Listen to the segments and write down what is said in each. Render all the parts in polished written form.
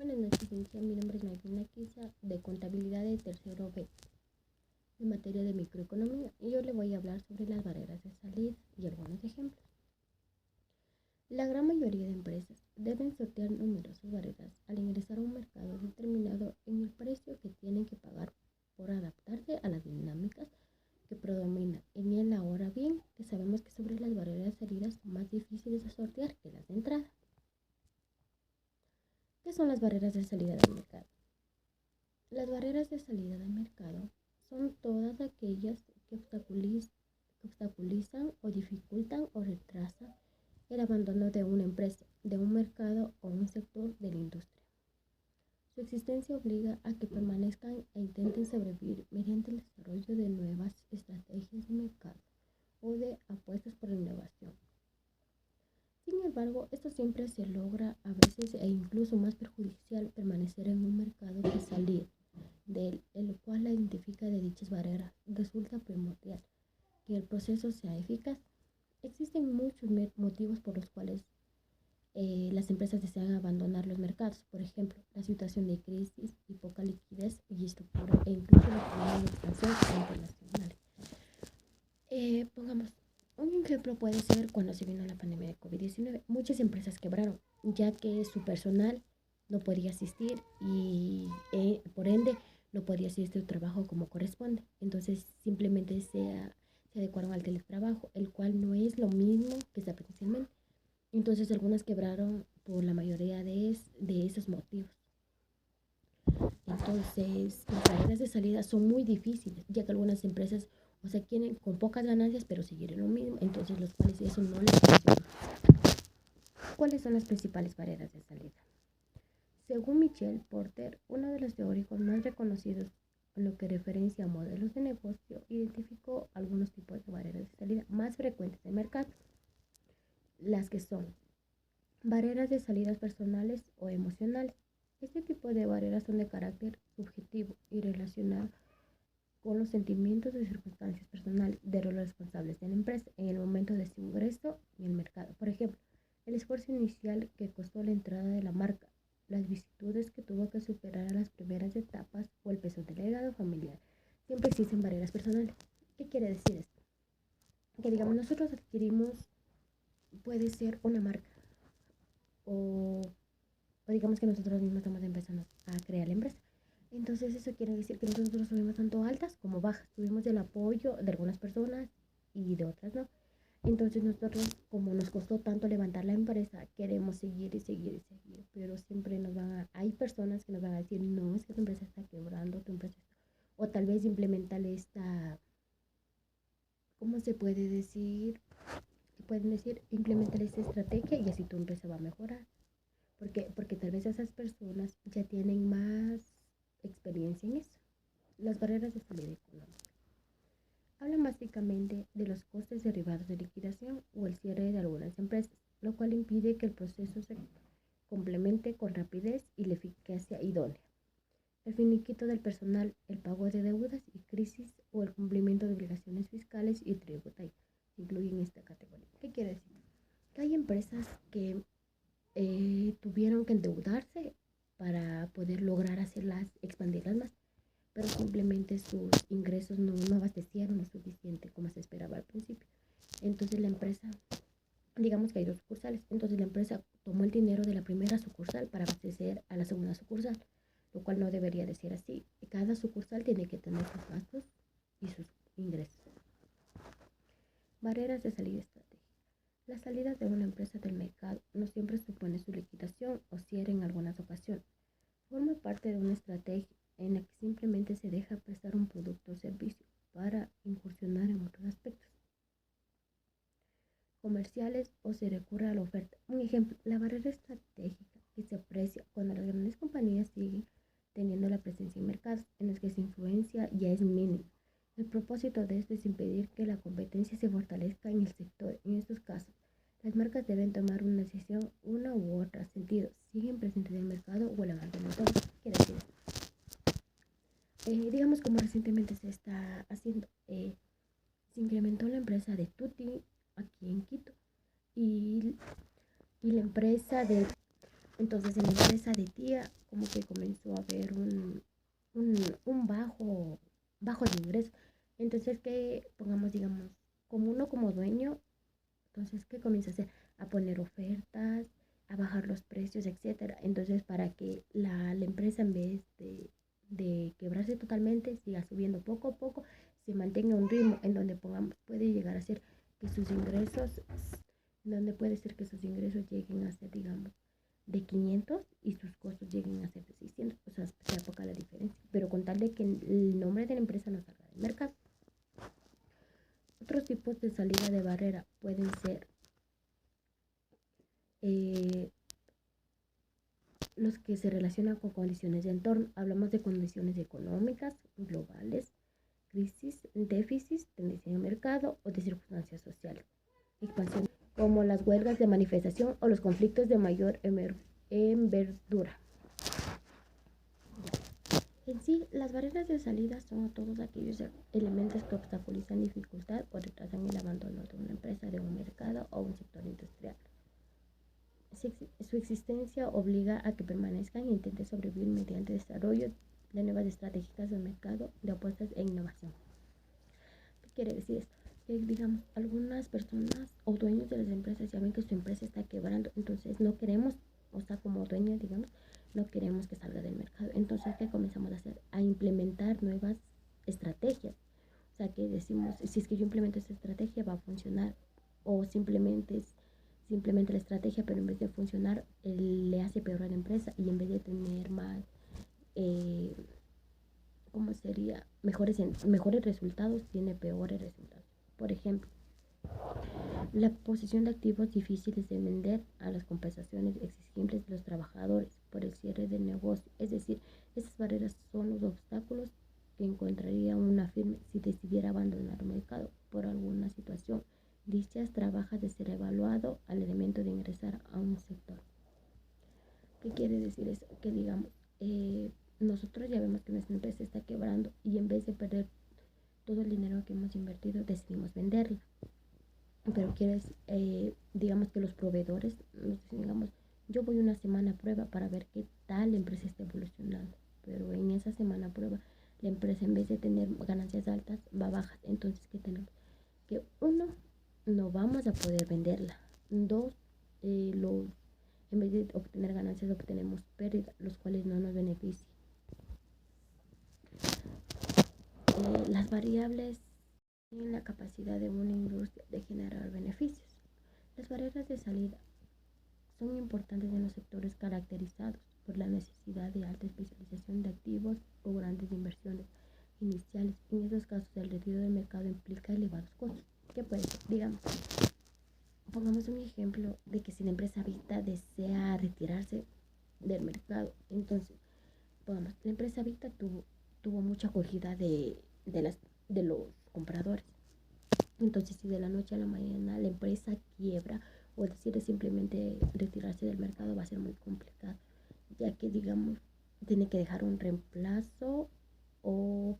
Buenas noches, Cintia. Mi nombre es Magdalena Quiza, de Contabilidad de tercero B, en materia de microeconomía, y yo le voy a hablar sobre las barreras de salida y algunos ejemplos. La gran mayoría de empresas deben sortear numerosas barreras al ingresar a un mercado determinado en el precio que tienen que pagar por adaptarse a las dinámicas que predominan en él. Ahora bien, que sabemos que sobre las barreras de salida son más difíciles de sortear que las de entrada. ¿Qué son las barreras de salida del mercado? Las barreras de salida del mercado son todas aquellas que obstaculizan o dificultan o retrasan el abandono de una empresa, de un mercado o un sector de la industria. Su existencia obliga a que permanezcan e intenten sobrevivir mediante el desarrollo de nuevas estrategias de mercado o de apuestas por la innovación. Sin embargo, esto siempre se logra a veces e incluso más perjudicial permanecer en un mercado que salir de el cual la identifica de dichas barreras resulta primordial que el proceso sea eficaz. Existen muchos motivos por los cuales las empresas desean abandonar los mercados, por ejemplo, la situación de crisis y poca liquidez y estructura e incluso la problemas de expansión internacional. Pongamos, un ejemplo puede ser cuando se vino la pandemia de COVID-19. Muchas empresas quebraron, ya que su personal no podía asistir y por ende no podía hacer su trabajo como corresponde. Entonces simplemente se adecuaron al teletrabajo, el cual no es lo mismo que está presencialmente. Entonces algunas quebraron por la mayoría de esos motivos. Entonces las barreras de salida son muy difíciles, ya que algunas empresas quieren con pocas ganancias pero seguir en lo mismo, entonces los cuales eso no les funciona. ¿Cuáles son las principales barreras de salida? Según Michel Porter, uno de los teóricos más reconocidos en lo que referencia a modelos de negocio, identificó algunos tipos de barreras de salida más frecuentes del mercado, las que son barreras de salidas personales o emocionales. Este tipo de barreras son de carácter subjetivo y relacionado con los sentimientos y circunstancias personales de los responsables de la empresa en el momento de su ingreso en el mercado. Por ejemplo, el esfuerzo inicial que costó la entrada de la marca, las vicisitudes que tuvo que superar a las primeras etapas o el peso del legado familiar. Siempre existen barreras personales. ¿Qué quiere decir esto? Que digamos nosotros adquirimos, puede ser una marca o digamos que nosotros mismos estamos empezando a crear la empresa. Entonces eso quiere decir que nosotros tuvimos tanto altas como bajas, tuvimos el apoyo de algunas personas y de otras no. Entonces nosotros, como nos costó tanto levantar la empresa, queremos seguir y seguir y seguir, pero siempre hay personas que nos van a decir, no, es que tu empresa está quebrando, tu empresa está, o tal vez implementar esta, ¿cómo se puede decir? Pueden decir, implementar esta estrategia y así tu empresa va a mejorar. Porque tal vez esas personas ya tienen más experiencia en eso. Las barreras de salida económica. Hablan básicamente de los costes derivados de liquidación o el cierre de algunas empresas, lo cual impide que el proceso se complemente con rapidez y la eficacia idónea. El finiquito del personal, el pago de deudas y crisis o el cumplimiento de obligaciones fiscales y tributarias incluyen esta categoría. ¿Qué quiere decir? Que hay empresas que tuvieron que endeudarse para poder lograr expandirlas más, pero simplemente sus ingresos no abastecieron lo suficiente como se esperaba al principio. Entonces la empresa, digamos que hay dos sucursales, entonces la empresa tomó el dinero de la primera sucursal para abastecer a la segunda sucursal, lo cual no debería de ser así. Cada sucursal tiene que tener sus gastos y sus ingresos. Barreras de salida estratégica. La salida de una empresa del mercado no siempre supone su liquidación o cierre en algunas ocasiones. Forma parte de una estrategia en la que simplemente se deja prestar un producto o servicio para incursionar en otros aspectos comerciales o se recurre a la oferta. Un ejemplo, la barrera estratégica que se aprecia cuando las grandes compañías siguen teniendo la presencia en mercados en los que su influencia ya es mínima. El propósito de esto es impedir que la competencia se fortalezca en el sector. En estos casos, las marcas deben tomar una decisión, una u otra sentido, siguen presentes en el mercado o el avance del mercado. ¿Qué quiere decir esto? Digamos como recientemente se está haciendo, se incrementó la empresa de Tutti aquí en Quito y la empresa de Entonces en la empresa de tía como que comenzó a haber un bajo de ingreso. Entonces que pongamos, digamos, como uno como dueño, entonces ¿qué comienza a hacer? A poner ofertas, a bajar los precios, etcétera. Entonces para que la empresa en vez de quebrarse totalmente, siga subiendo poco a poco, se mantenga un ritmo en donde pongamos, puede llegar a ser que sus ingresos, donde puede ser que sus ingresos lleguen a ser, digamos, de 500 y sus costos lleguen a ser de 600, o sea, sea poca la diferencia, pero con tal de que el nombre de la empresa no salga del mercado. Otros tipos de salida de barrera pueden ser eh, los que se relacionan con condiciones de entorno. Hablamos de condiciones económicas, globales, crisis, déficits, tendencia de mercado o de circunstancias sociales. Expansión, como las huelgas de manifestación o los conflictos de mayor envergadura. En sí, las barreras de salida son todos aquellos elementos que obstaculizan dificultad o retrasan el abandono de una empresa, de un mercado o un sector industrial. Su existencia obliga a que permanezcan e intenten sobrevivir mediante desarrollo de nuevas estrategias de mercado, de apuestas e innovación. ¿Qué quiere decir esto? Que digamos, algunas personas o dueños de las empresas ya ven que su empresa está quebrando, entonces no queremos, o sea, como dueños, digamos, no queremos que salga del mercado. Entonces, ¿qué comenzamos a hacer? A implementar nuevas estrategias. O sea, que decimos, si es que yo implemento esta estrategia, va a funcionar. O simplemente la estrategia, pero en vez de funcionar, le hace peor a la empresa y en vez de tener más, eh, ¿cómo sería? Mejores resultados, tiene peores resultados. Por ejemplo, la posición de activos difíciles de vender, a las compensaciones exigibles de los trabajadores por el cierre del negocio. Es decir, esas barreras son los obstáculos que encontraría una firma si decidiera abandonar el mercado por alguna situación. Dichas trabajas de ser evaluado al elemento de ingresar a un sector. ¿Qué quiere decir eso? Que digamos, nosotros ya vemos que nuestra empresa está quebrando y en vez de perder todo el dinero que hemos invertido, decidimos venderla. Pero quieres, digamos que los proveedores, digamos, yo voy una semana a prueba para ver qué tal la empresa está evolucionando. Pero en esa semana a prueba, la empresa en vez de tener ganancias altas, va bajas. Entonces, ¿qué tenemos? Que uno, no vamos a poder venderla. Dos, en vez de obtener ganancias, obtenemos pérdidas, los cuales no nos benefician. Las variables en la capacidad de una industria de generar beneficios. Las barreras de salida son importantes en los sectores caracterizados por la necesidad de alta especialización de activos o grandes inversiones iniciales. En esos casos, el retiro del mercado implica elevados costos. ¿Qué puede ser? Digamos, pongamos un ejemplo de que si la empresa Vita desea retirarse del mercado, entonces, pongamos, la empresa Vita tuvo mucha acogida de los compradores. Entonces, si de la noche a la mañana la empresa quiebra o decide simplemente retirarse del mercado, va a ser muy complicado, ya que, digamos, tiene que dejar un reemplazo o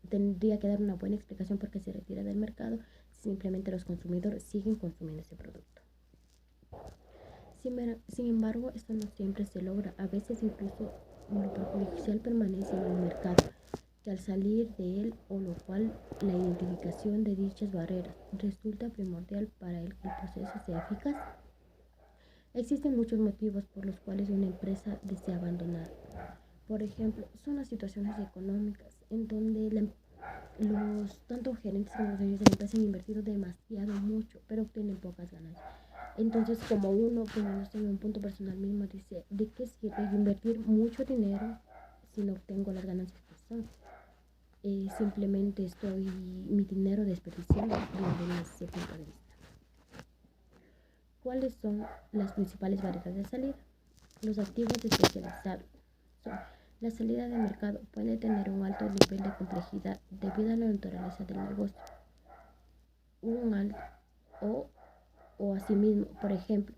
tendría que dar una buena explicación por qué se retira del mercado. Simplemente los consumidores siguen consumiendo ese producto. Sin embargo, esto no siempre se logra. A veces incluso lo perjudicial permanece en el mercado, que al salir de él, o lo cual la identificación de dichas barreras resulta primordial para que el proceso sea eficaz. Existen muchos motivos por los cuales una empresa desea abandonar. Por ejemplo, son las situaciones económicas en donde los tanto gerentes como los dueños de la empresa han invertido demasiado mucho, pero obtienen pocas ganancias. Entonces, como uno, poniéndose en un punto personal mismo, dice, ¿de qué sirve invertir mucho dinero si no obtengo las ganancias que son? Simplemente estoy mi dinero desperdiciando desde ese punto de vista. ¿Cuáles son las principales barreras de salida? Los activos especializados son la salida de mercado puede tener un alto nivel de complejidad debido a la naturaleza del negocio. Un alto o asimismo, por ejemplo,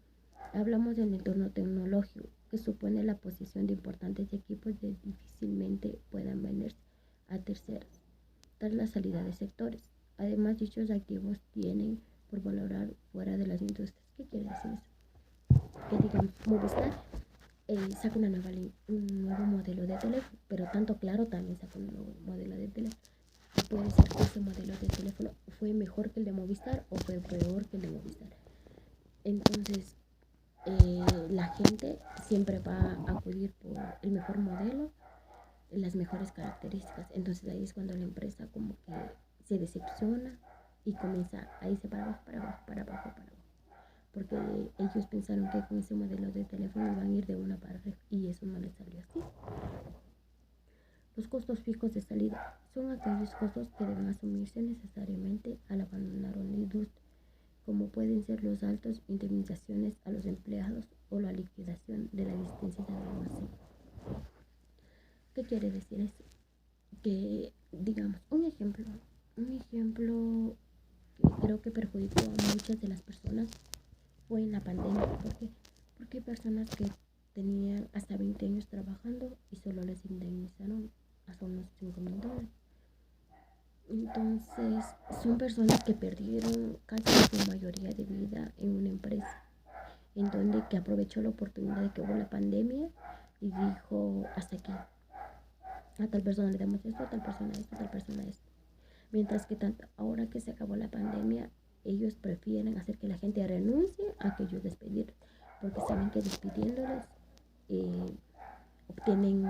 hablamos del entorno tecnológico, que supone la posesión de importantes equipos que difícilmente puedan venderse a terceros tras la salida de sectores. Además, dichos activos tienen por valorar fuera de las industrias. ¿Qué quiere decir eso? Que digamos, Movistar saca un nuevo modelo de teléfono, pero tanto Claro también saca un nuevo modelo de teléfono. Y puede ser que ese modelo de teléfono fue mejor que el de Movistar o fue peor que el de Movistar. Entonces, la gente siempre va a acudir por el mejor modelo, las mejores características. Entonces ahí es cuando la empresa como que se decepciona y comienza a irse para abajo, para abajo, para abajo, para abajo. Porque ellos pensaron que con ese modelo de teléfono iban a ir de una para arriba y eso no les salió así. Los costos fijos de salida son aquellos costos que deben asumirse necesariamente al abandonar una industria, como pueden ser los altos indemnizaciones a los empleados o la liquidación de la licencia del almacén. ¿Qué quiere decir eso? Que, digamos, un ejemplo que creo que perjudicó a muchas de las personas fue en la pandemia. ¿Por qué? Porque hay personas que tenían hasta 20 años trabajando y solo les indemnizaron hasta unos $5,000. Entonces, son personas que perdieron casi su mayoría de vida en una empresa, en donde que aprovechó la oportunidad de que hubo la pandemia y dijo, hasta aquí, a tal persona le damos esto, a tal persona esto, a tal persona esto. Mientras que ahora que se acabó la pandemia, ellos prefieren hacer que la gente renuncie a que ellos despedirlos, porque saben que despidiéndoles eh, obtienen,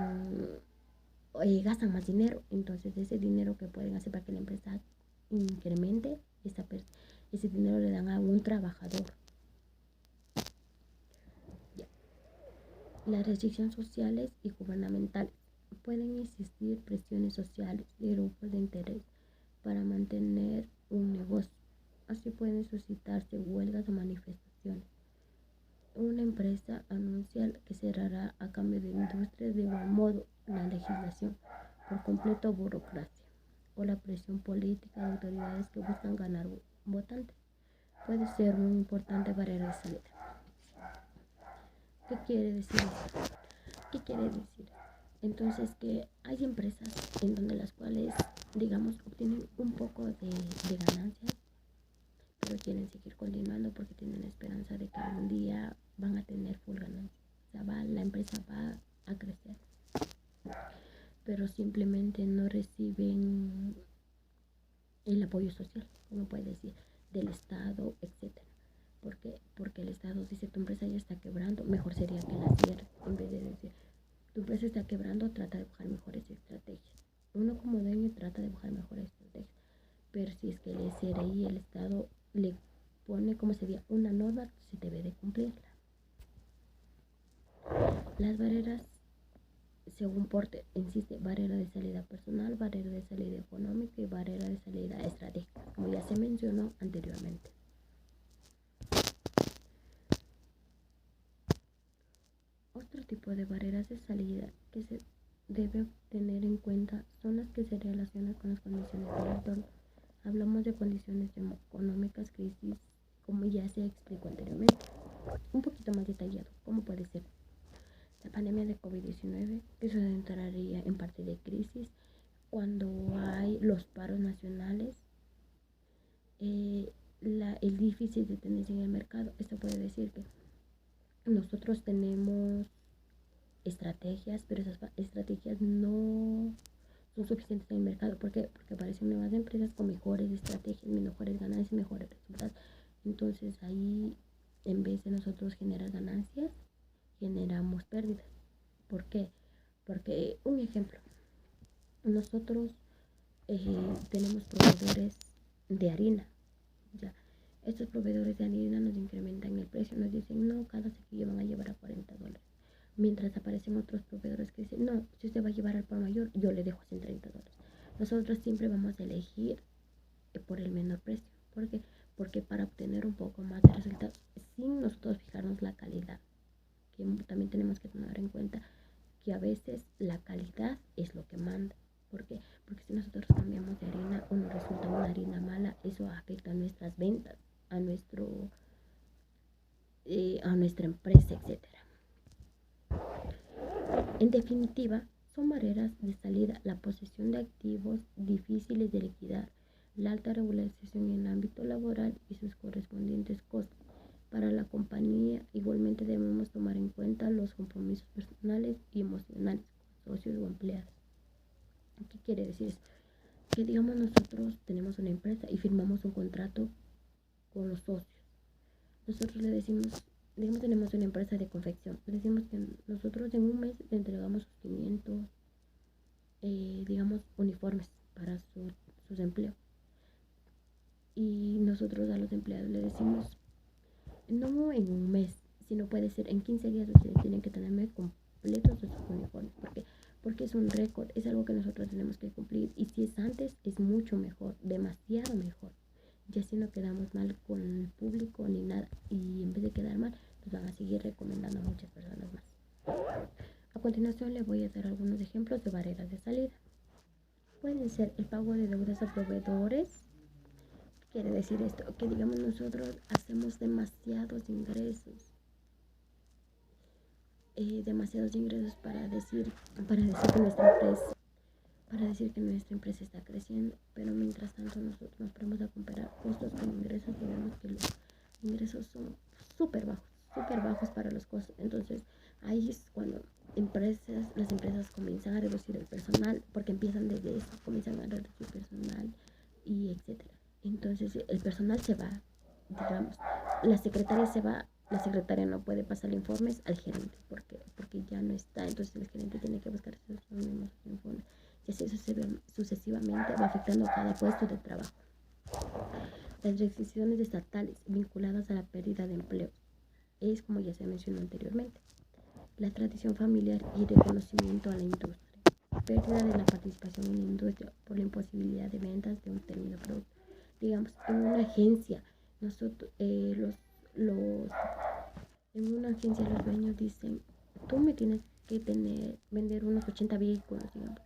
gastan más dinero. Entonces ese dinero que pueden hacer para que la empresa incremente, ese dinero le dan a un trabajador. Las restricciones sociales y gubernamentales. Pueden existir presiones sociales y grupos de interés para mantener un negocio. Así pueden suscitarse huelgas o manifestaciones. Una empresa anuncia que cerrará a cambio de industria. De igual modo, la legislación por completo burocracia o la presión política de autoridades que buscan ganar votantes puede ser muy importante barrera de salida. ¿Qué quiere decir esto? ¿Qué quiere decir? Entonces que hay empresas en donde las cuales, digamos, obtienen un poco de ganancias, pero quieren seguir continuando porque tienen la esperanza de que algún día van a tener full ganancia. O sea, la empresa va a crecer, pero simplemente no reciben el apoyo social, como puede decir, del Estado, etcétera. ¿Por qué? Porque el Estado dice, tu empresa ya está quebrando, mejor sería que la cierres, en vez de decir, tu empresa está quebrando, trata de buscar mejores estrategias. Uno como dueño trata de buscar mejores estrategias. Pero si es que el SRI, el Estado, le pone como sería una norma, se debe de cumplirla. Las barreras, según Porter, insiste, barrera de salida personal, barrera de salida económica y barrera de salida estratégica, como ya se mencionó anteriormente. Otro tipo de barreras de salida que se debe tener en cuenta son las que se relacionan con las condiciones del entorno. Hablamos de condiciones económicas, crisis, como ya se explicó anteriormente. Un poquito más detallado, como puede ser la pandemia de COVID-19, que eso entraría en parte de crisis, cuando hay los paros nacionales, el déficit de tendencia en el mercado. Esto puede decir que nosotros tenemos estrategias, pero esas estrategias no son suficientes en el mercado. ¿Por qué? Porque aparecen nuevas empresas con mejores estrategias, mejores ganancias, mejores resultados. Entonces ahí, en vez de nosotros generar ganancias, generamos pérdidas. ¿Por qué? Porque, un ejemplo, nosotros tenemos proveedores de harina, ya. Estos proveedores de harina nos incrementan el precio, nos dicen, no, cada sequillo van a llevar a $40. Mientras aparecen otros proveedores que dicen, no, si usted va a llevar al por mayor, yo le dejo en $30. Nosotros siempre vamos a elegir por el menor precio. ¿Por qué? Porque para obtener un poco más de resultados, sin nosotros fijarnos la calidad, que también tenemos que tener en cuenta que a veces la calidad es lo que manda. ¿Por qué? Porque si nosotros cambiamos de harina o nos resulta una harina mala, eso afecta a nuestras ventas, a nuestra empresa, etcétera. En definitiva, son barreras de salida la posesión de activos difíciles de liquidar, la alta regularización en el ámbito laboral y sus correspondientes costos, Para la compañía, igualmente debemos tomar en cuenta los compromisos personales y emocionales con socios o empleados. ¿Qué quiere decir eso? Que digamos nosotros tenemos una empresa y firmamos un contrato con los socios. Nosotros le decimos, digamos tenemos una empresa de confección, le decimos que nosotros en un mes le entregamos sus 500, digamos, uniformes para sus empleos. Y nosotros a los empleados le decimos, no en un mes, sino puede ser en 15 días ustedes tienen que tenerme completos de sus uniformes. Porque es un récord, es algo que nosotros tenemos que cumplir. Y si es antes, es mucho mejor, demasiado mejor. Y así no quedamos mal con el público ni nada. Y en vez de quedar mal, nos van a seguir recomendando a muchas personas más. A continuación le voy a dar algunos ejemplos de barreras de salida. Pueden ser el pago de deudas a proveedores. Quiere decir esto, que digamos nosotros hacemos demasiados ingresos para decir que nuestra empresa está creciendo, pero mientras tanto nosotros nos ponemos a comparar costos con ingresos y vemos que los ingresos son súper bajos para los costos. Entonces ahí es cuando las empresas comienzan a reducir el personal, porque empiezan desde eso, comienzan a reducir personal y etcétera. Entonces el personal se va, digamos, la secretaria se va, la secretaria no puede pasar informes al gerente porque ya no está, entonces el gerente tiene que buscar esos mismos informes y así sucesivamente va afectando cada puesto de trabajo. Las restricciones estatales vinculadas a la pérdida de empleo es, como ya se mencionó anteriormente, la tradición familiar y reconocimiento a la industria, pérdida de la participación en la industria por la imposibilidad de ventas de un término producto. Digamos, en una agencia, nosotros, en una agencia los dueños dicen, tú me tienes que vender unos 80 vehículos, digamos.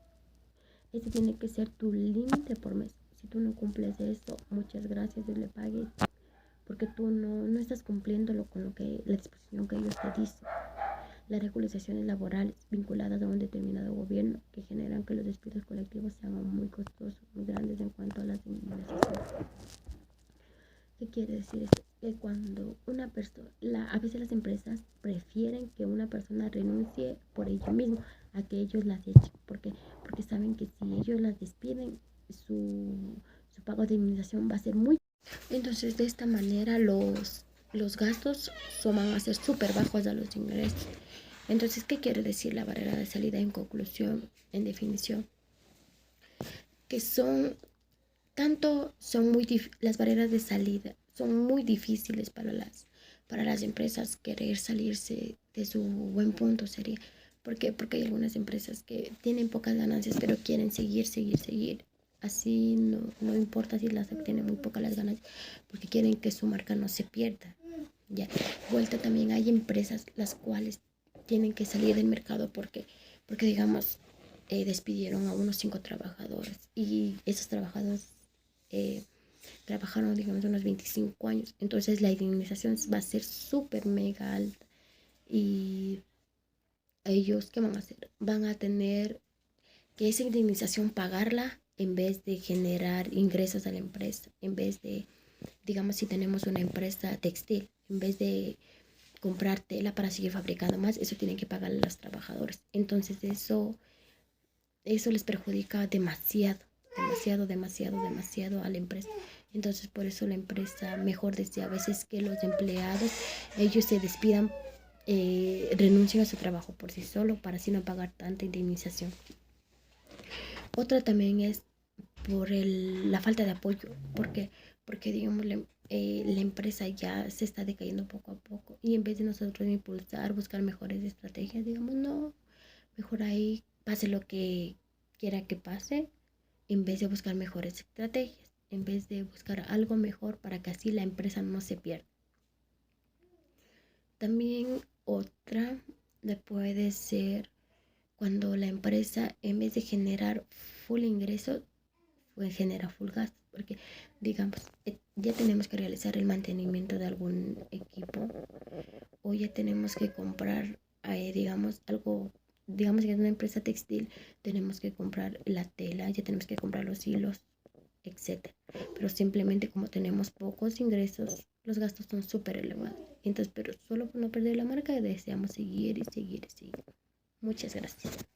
Ese tiene que ser tu límite por mes. Si tú no cumples eso, muchas gracias, Dios le pague, porque tú no estás cumpliéndolo con la disposición que ellos te dicen. Las regularizaciones laborales vinculadas a un determinado gobierno que generan que los despidos colectivos sean muy costosos, muy grandes en cuanto a las indemnizaciones. ¿Qué quiere decir esto? Que cuando una persona, a veces las empresas prefieren que una persona renuncie por ello mismo a que ellos las echen. Porque saben que si ellos las despiden, su pago de indemnización va a ser muy. Entonces, de esta manera, los gastos van a ser súper bajos a los ingresos. Entonces, ¿qué quiere decir la barrera de salida en conclusión, en definición? Que las barreras de salida son muy difíciles para las empresas querer salirse de su buen punto sería. ¿Por qué? Porque hay algunas empresas que tienen pocas ganancias, pero quieren seguir. Así no importa si las obtienen muy pocas las ganancias, porque quieren que su marca no se pierda. Ya, vuelta también hay empresas las cuales tienen que salir del mercado porque digamos, despidieron a unos 5 trabajadores y esos trabajadores trabajaron, digamos, unos 25 años. Entonces la indemnización va a ser súper mega alta y ellos, ¿qué van a hacer? Van a tener que esa indemnización pagarla en vez de generar ingresos a la empresa, en vez de, digamos, si tenemos una empresa textil, en vez de comprar tela para seguir fabricando más, eso tienen que pagarle a los trabajadores. Entonces eso les perjudica demasiado a la empresa. Entonces por eso la empresa mejor desea a veces que los empleados, ellos se despidan, renuncien a su trabajo por sí solo para así no pagar tanta indemnización. Otra también es por la falta de apoyo, porque digamos la empresa ya se está decayendo poco a poco y en vez de nosotros impulsar, buscar mejores estrategias, digamos, no, mejor ahí pase lo que quiera que pase, en vez de buscar mejores estrategias, en vez de buscar algo mejor para que así la empresa no se pierda. También otra puede ser cuando la empresa, en vez de generar full ingreso, pues genera full gasto, porque digamos, ya tenemos que realizar el mantenimiento de algún equipo o ya tenemos que comprar, digamos, algo, digamos que es una empresa textil, tenemos que comprar la tela, ya tenemos que comprar los hilos, etcétera. Pero simplemente como tenemos pocos ingresos, los gastos son súper elevados. Entonces, pero solo por no perder la marca deseamos seguir y seguir y seguir. Muchas gracias.